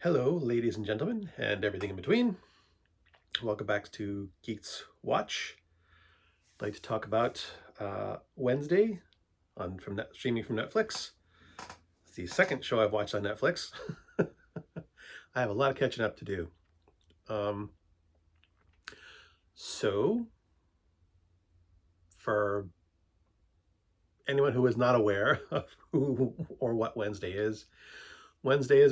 Hello, ladies and gentlemen, and everything in between. Welcome back to GEEXX Watch. I'd like to talk about Wednesday streaming from Netflix. It's the second show I've watched on Netflix. I have a lot of catching up to do. Um, so, for anyone who is not aware of who or what Wednesday is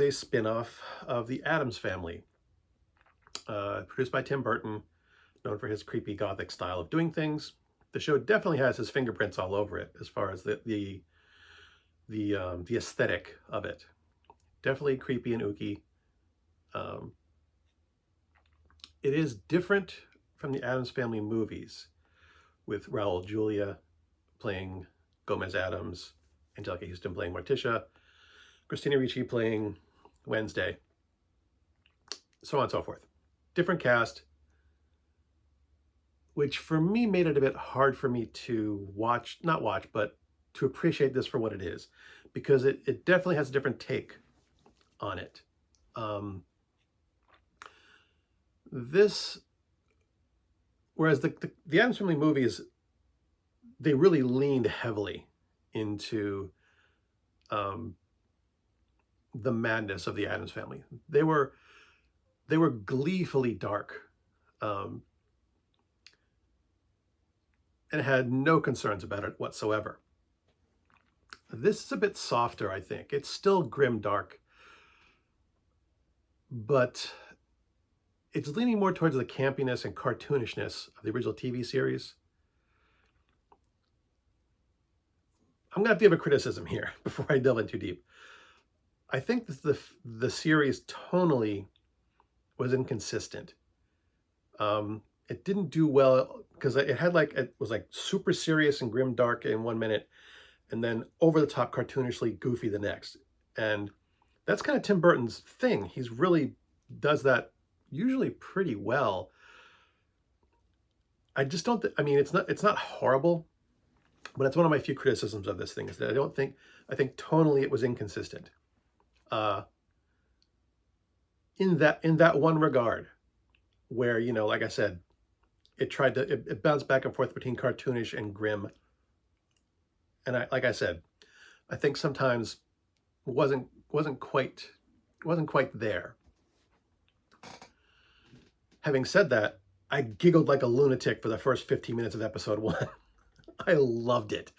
a spin-off of the Addams Family, produced by Tim Burton, known for his creepy gothic style of doing things. The show definitely has his fingerprints all over it as far as the aesthetic of it. Definitely creepy and ooky. It is different from the Addams Family movies, with Raul Julia playing Gomez Addams, Angelica Houston playing Morticia, Christina Ricci playing Wednesday, so on and so forth. Different cast, which for me made it a bit hard for me to but to appreciate this for what it is, because it definitely has a different take on it. Whereas the Addams Family movies, they really leaned heavily into the madness of the Addams Family. They were gleefully dark, and had no concerns about it whatsoever. This is a bit softer, I think. It's still grim dark, but it's leaning more towards the campiness and cartoonishness of the original TV series. I'm going to have to give a criticism here before I delve in too deep. I think that the series tonally was inconsistent. It didn't do well because it was super serious and grim dark in 1 minute, and then over the top cartoonishly goofy the next. And that's kind of Tim Burton's thing. He's really does that usually pretty well. I just don't, it's not horrible, but it's one of my few criticisms of this thing is that I think tonally it was inconsistent. In that one regard, where, like I said, it bounced back and forth between cartoonish and grim. And like I said, I think sometimes wasn't quite there. Having said that, I giggled like a lunatic for the first 15 minutes of episode 1. I loved it.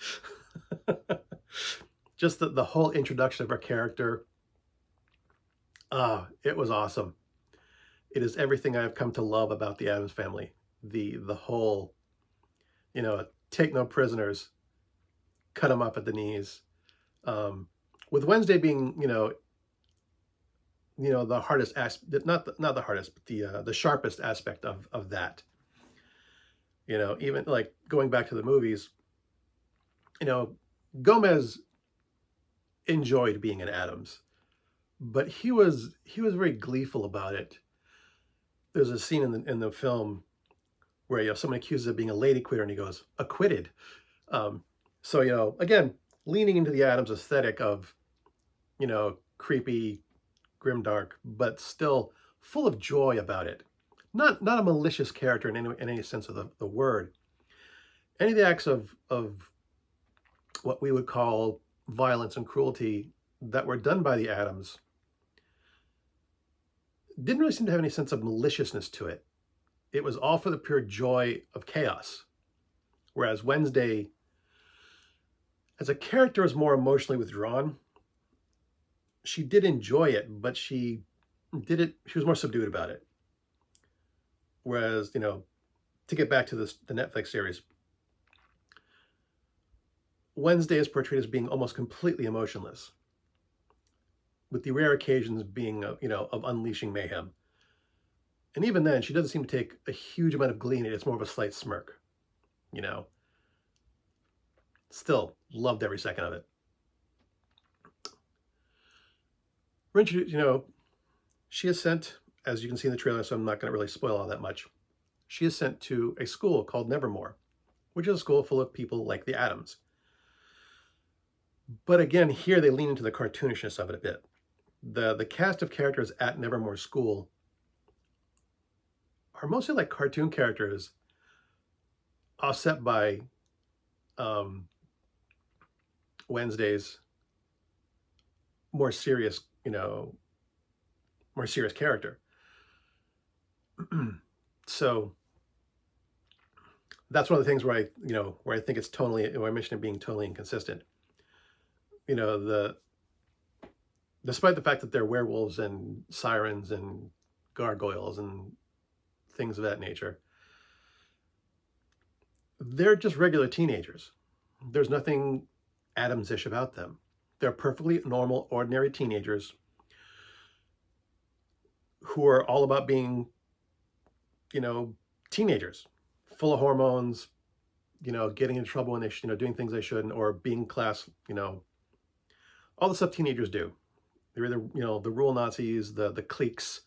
Just the whole introduction of our character. It was awesome. It is everything I've come to love about the Addams Family. The whole, take no prisoners, cut them off at the knees. With Wednesday being, the hardest aspect, not the hardest, but the sharpest aspect of that. Even like going back to the movies, Gomez enjoyed being an Addams, but he was very gleeful about it. There's a scene in the film where someone accuses of being a lady quitter, and he goes, "Acquitted." So again, leaning into the Addams aesthetic of creepy, grimdark, but still full of joy about it. Not a malicious character in any sense of the word. Any of the acts of what we would call violence and cruelty that were done by the Addams didn't really seem to have any sense of maliciousness to it. It was all for the pure joy of chaos. Whereas Wednesday, as a character, is more emotionally withdrawn. She did enjoy it, but she was more subdued about it. Whereas, to get back to the Netflix series, Wednesday is portrayed as being almost completely emotionless, with the rare occasions being, of unleashing mayhem. And even then, she doesn't seem to take a huge amount of glee in it. It's more of a slight smirk, Still loved every second of it. We're introduced, she is sent, as you can see in the trailer, so I'm not going to really spoil all that much. She is sent to a school called Nevermore, which is a school full of people like the Addams. But again, here they lean into the cartoonishness of it a bit. the cast of characters at Nevermore School are mostly like cartoon characters, offset by um, Wednesday's more serious, more serious character. So that's one of the things where I think it's totally, where I mentioned it being totally inconsistent. The despite the fact that they're werewolves and sirens and gargoyles and things of that nature, they're just regular teenagers. There's nothing Adams-ish about them. They're perfectly normal, ordinary teenagers who are all about being, teenagers, full of hormones, getting in trouble when they, doing things they shouldn't, or being class, all the stuff teenagers do. They're either, the rule Nazis, the cliques,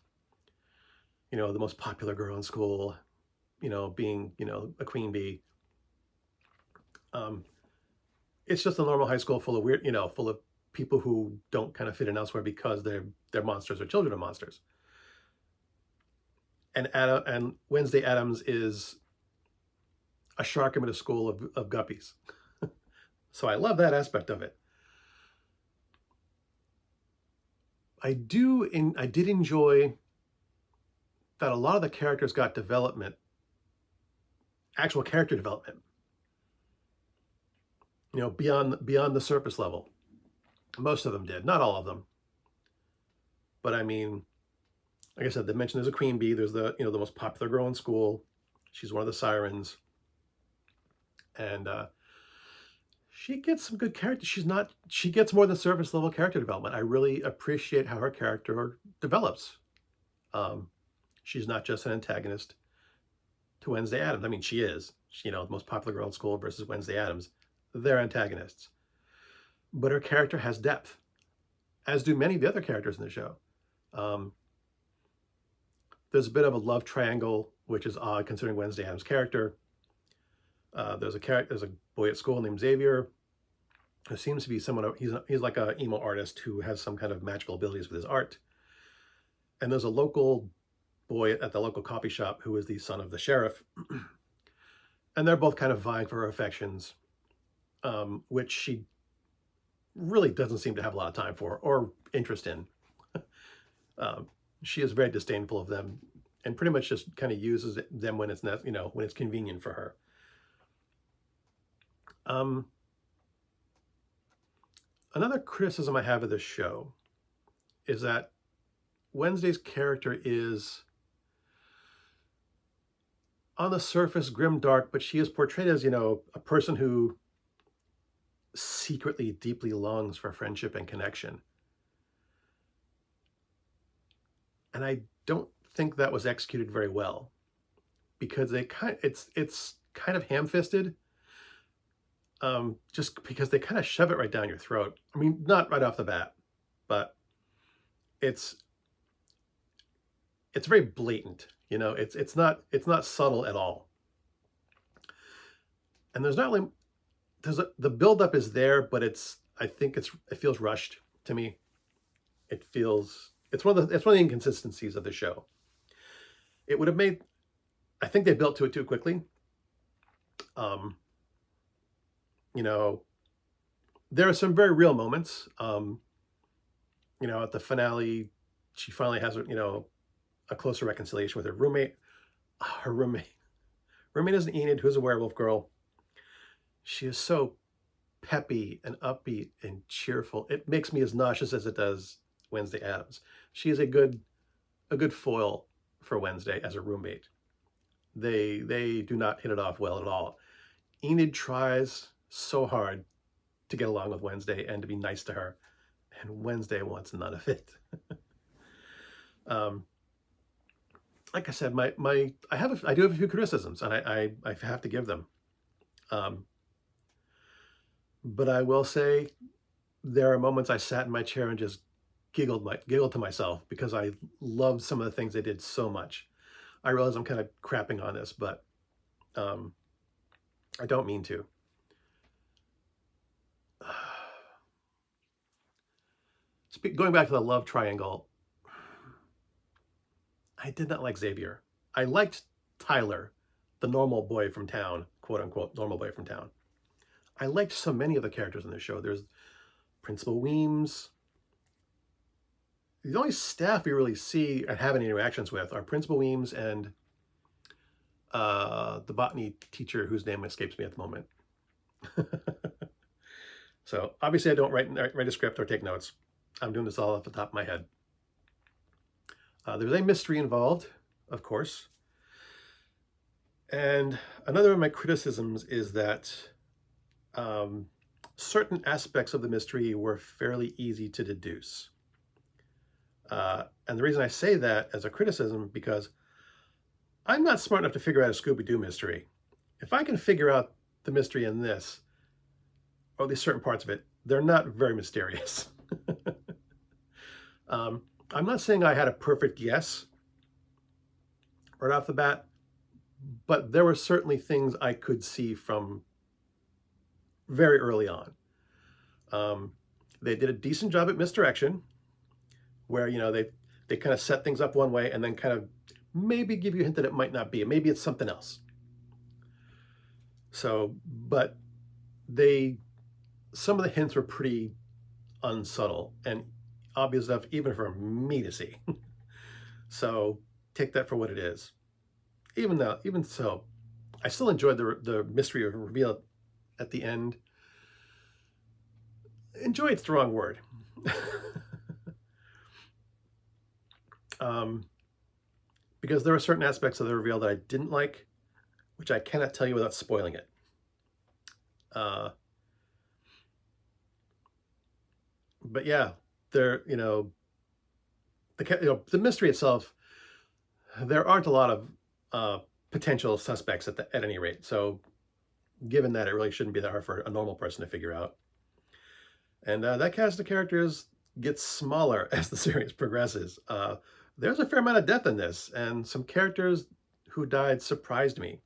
the most popular girl in school, being, a queen bee. It's just a normal high school full of weird, full of people who don't kind of fit in elsewhere because they're monsters or children of monsters. And Wednesday Addams is a shark in a school of guppies. So I love that aspect of it. I did enjoy that a lot of the characters got development, actual character development, beyond the surface level. Most of them did, not all of them. But I mean, like I said, they mentioned there's a queen bee. There's the most popular girl in school. She's one of the sirens, and she gets some good character. She gets more than surface level character development. I really appreciate how her character develops. She's not just an antagonist to Wednesday Addams. I mean, she is. The most popular girl in school versus Wednesday Addams. They're antagonists. But her character has depth, as do many of the other characters in the show. There's a bit of a love triangle, which is odd considering Wednesday Addams' character. There's a boy at school named Xavier, who seems to be someone. He's like an emo artist who has some kind of magical abilities with his art. And there's a local boy at the local coffee shop who is the son of the sheriff, and they're both kind of vying for her affections, which she really doesn't seem to have a lot of time for or interest in. She is very disdainful of them, and pretty much just kind of uses them when it's when it's convenient for her. Another criticism I have of this show is that Wednesday's character is, on the surface, grim, dark, but she is portrayed as, a person who secretly, deeply longs for friendship and connection. And I don't think that was executed very well, because it's kind of ham-fisted, just because they kind of shove it right down your throat. I mean, not right off the bat, but it's very blatant. It's not subtle at all. And the buildup is there, but I think it feels rushed to me. It's one of the inconsistencies of the show. It would have made, I think they built to it too quickly. There are some very real moments. At the finale, she finally has a closer reconciliation with her roommate. Her roommate is Enid, who's a werewolf girl. She is so peppy and upbeat and cheerful. It makes me as nauseous as it does Wednesday Addams. She is a good foil for Wednesday as a roommate. They do not hit it off well at all. Enid tries so hard to get along with Wednesday and to be nice to her, and Wednesday wants none of it. Like I said, I do have a few criticisms, and I have to give them. But I will say there are moments I sat in my chair and just giggled to myself, because I loved some of the things they did so much. I realize I'm kind of crapping on this, but I don't mean to. Going back to the love triangle, I did not like Xavier. I liked Tyler, the normal boy from town, quote unquote, normal boy from town. I liked so many of the characters in the show. There's Principal Weems. The only staff we really see and have any interactions with are Principal Weems and the botany teacher whose name escapes me at the moment. So obviously I don't write a script or take notes. I'm doing this all off the top of my head. There's a mystery involved, of course. And another of my criticisms is that certain aspects of the mystery were fairly easy to deduce. And the reason I say that as a criticism, because I'm not smart enough to figure out a Scooby-Doo mystery. If I can figure out the mystery in this, or at least certain parts of it, they're not very mysterious. I'm not saying I had a perfect guess right off the bat, but there were certainly things I could see from very early on. They did a decent job at misdirection, where, you know, they kind of set things up one way and then kind of maybe give you a hint that it might not be. Maybe it's something else. So, but some of the hints were pretty unsubtle and obvious enough even for me to see. So take that for what it is. Even so, I still enjoyed the mystery of reveal at the end. Enjoyed's the wrong word. Because there are certain aspects of the reveal that I didn't like, which I cannot tell you without spoiling it. But yeah, the mystery itself, there aren't a lot of potential suspects at any rate. So given that, it really shouldn't be that hard for a normal person to figure out. And that cast of characters gets smaller as the series progresses. There's a fair amount of death in this, and some characters who died surprised me.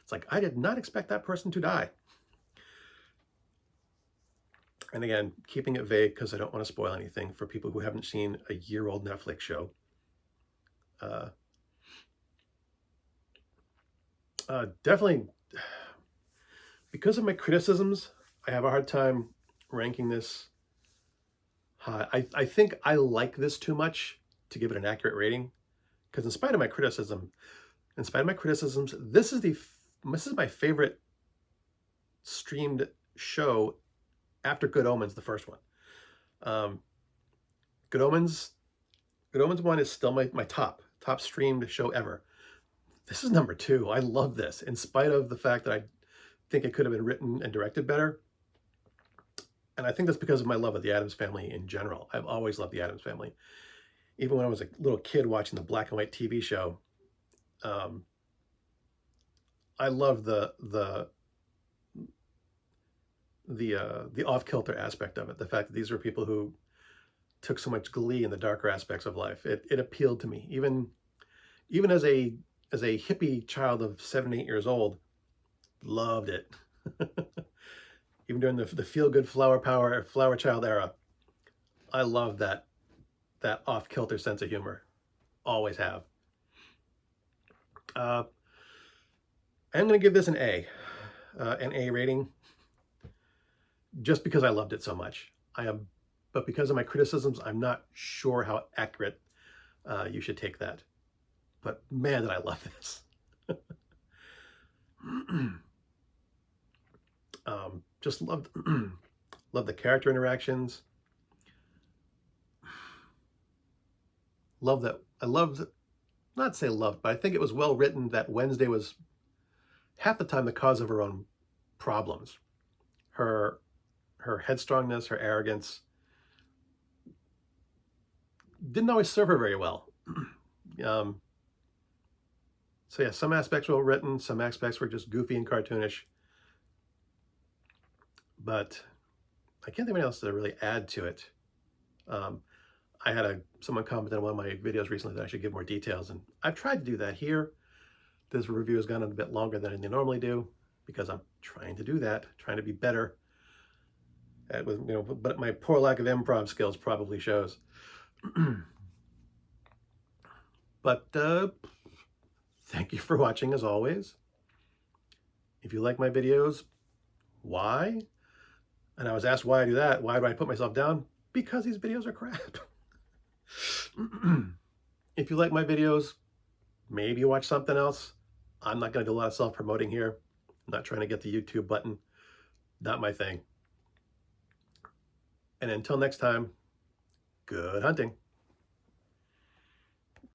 It's like, I did not expect that person to die. And again, keeping it vague because I don't want to spoil anything for people who haven't seen a year-old Netflix show. Definitely, because of my criticisms, I have a hard time ranking this high. I think I like this too much to give it an accurate rating, because in spite of my criticisms, this is my favorite streamed show after Good Omens, the first one. Good Omens 1 is still my top streamed show ever. This is number 2. I love this, in spite of the fact that I think it could have been written and directed better. And I think that's because of my love of the Addams Family in general. I've always loved the Addams Family. Even when I was a little kid watching the black and white TV show, I love the off-kilter aspect of it. The fact that these were people who took so much glee in the darker aspects of life. It appealed to me. Even as a hippie child of 7, 8 years old, loved it. Even during the feel-good flower child era, I love that off-kilter sense of humor. Always have. I'm going to give this an A rating, just because I loved it so much. But because of my criticisms, I'm not sure how accurate you should take that. But man, did I love this. Just loved the character interactions. Not say loved, but I think it was well written that Wednesday was half the time the cause of her own problems. Her headstrongness, her arrogance didn't always serve her very well. So yeah, some aspects were well written, some aspects were just goofy and cartoonish. But I can't think of anything else to really add to it. I had someone commented on one of my videos recently that I should give more details, and I've tried to do that here. This review has gone on a bit longer than I normally do, because I'm trying to do that, trying to be better. It was, you know, but my poor lack of improv skills probably shows. But thank you for watching as always. If you like my videos, why? And I was asked why I do that. Why do I put myself down? Because these videos are crap. If you like my videos, maybe watch something else. I'm not going to do a lot of self-promoting here. I'm not trying to get the YouTube button. Not my thing. And until next time, good hunting.